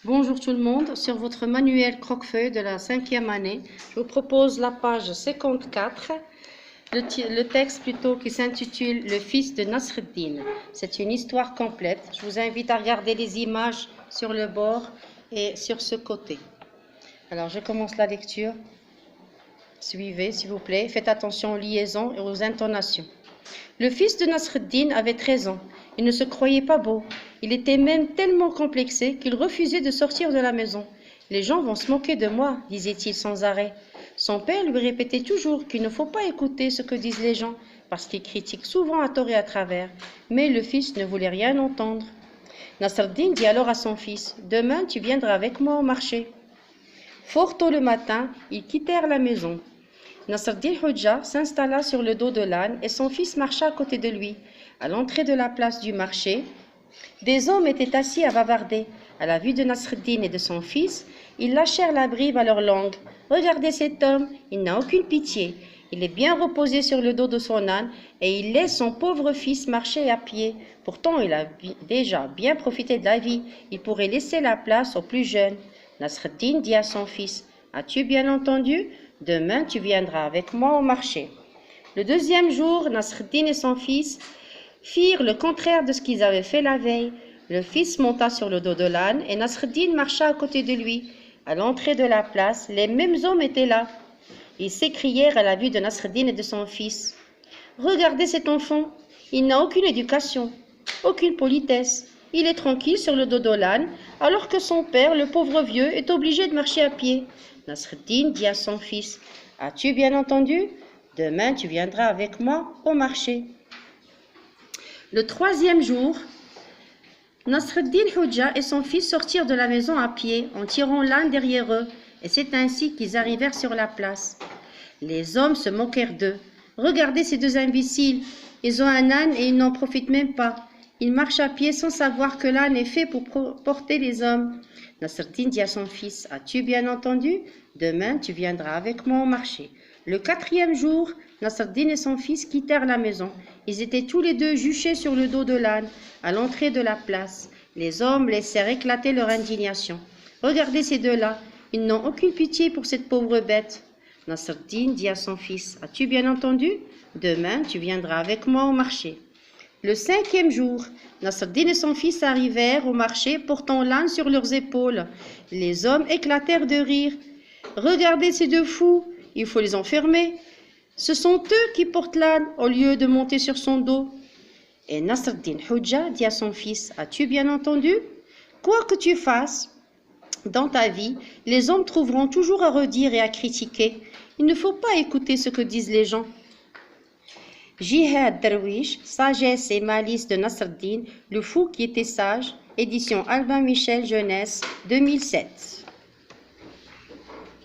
Bonjour tout le monde, sur votre manuel croque-feuille de la 5e année, je vous propose la page 54, le texte plutôt qui s'intitule « Le fils de Nasreddin ». C'est une histoire complète, je vous invite à regarder les images sur le bord et sur ce côté. Alors je commence la lecture, suivez s'il vous plaît, faites attention aux liaisons et aux intonations. Le fils de Nasreddin avait 13 ans. Il ne se croyait pas beau. Il était même tellement complexé qu'il refusait de sortir de la maison. Les gens vont se moquer de moi, disait-il sans arrêt. Son père lui répétait toujours qu'il ne faut pas écouter ce que disent les gens, parce qu'ils critiquent souvent à tort et à travers. Mais le fils ne voulait rien entendre. Nasreddin dit alors à son fils, « Demain, tu viendras avec moi au marché. » Fort tôt le matin, ils quittèrent la maison. Nasreddin Hodja s'installa sur le dos de l'âne et son fils marcha à côté de lui. À l'entrée de la place du marché, des hommes étaient assis à bavarder. À la vue de Nasreddin et de son fils, ils lâchèrent la bribe à leur langue. « Regardez cet homme, il n'a aucune pitié. Il est bien reposé sur le dos de son âne et il laisse son pauvre fils marcher à pied. Pourtant, il a déjà bien profité de la vie. Il pourrait laisser la place aux plus jeunes. » Nasreddin dit à son fils, « As-tu bien entendu ? Demain, tu viendras avec moi au marché. » Le deuxième jour, Nasreddin et son fils firent le contraire de ce qu'ils avaient fait la veille. Le fils monta sur le dos de l'âne et Nasreddin marcha à côté de lui. À l'entrée de la place, les mêmes hommes étaient là. Ils s'écrièrent à la vue de Nasreddin et de son fils. « Regardez cet enfant, il n'a aucune éducation, aucune politesse. Il est tranquille sur le dos de l'âne, alors que son père, le pauvre vieux, est obligé de marcher à pied. » Nasreddin dit à son fils, « As-tu bien entendu ? Demain, tu viendras avec moi au marché. » Le troisième jour, Nasreddin Hodja et son fils sortirent de la maison à pied en tirant l'âne derrière eux, et c'est ainsi qu'ils arrivèrent sur la place. Les hommes se moquèrent d'eux. « Regardez ces deux imbéciles, ils ont un âne et ils n'en profitent même pas. Ils marchent à pied sans savoir que l'âne est fait pour porter les hommes. » Nasreddin dit à son fils, « As-tu bien entendu ? Demain, tu viendras avec moi au marché. » Le quatrième jour, Nasreddin et son fils quittèrent la maison. Ils étaient tous les deux juchés sur le dos de l'âne, à l'entrée de la place. Les hommes laissèrent éclater leur indignation. « Regardez ces deux-là, ils n'ont aucune pitié pour cette pauvre bête. » Nasreddin dit à son fils, « As-tu bien entendu ? Demain, tu viendras avec moi au marché. » Le cinquième jour, Nasreddin et son fils arrivèrent au marché portant l'âne sur leurs épaules. Les hommes éclatèrent de rire. « Regardez ces deux fous, il faut les enfermer. Ce sont eux qui portent l'âne au lieu de monter sur son dos. » Et Nasreddin Hodja dit à son fils, « As-tu bien entendu ? Quoi que tu fasses dans ta vie, les hommes trouveront toujours à redire et à critiquer. Il ne faut pas écouter ce que disent les gens. » Jihad Darwish, Sagesse et malice de Nasreddin, le fou qui était sage, édition Albin Michel, Jeunesse, 2007.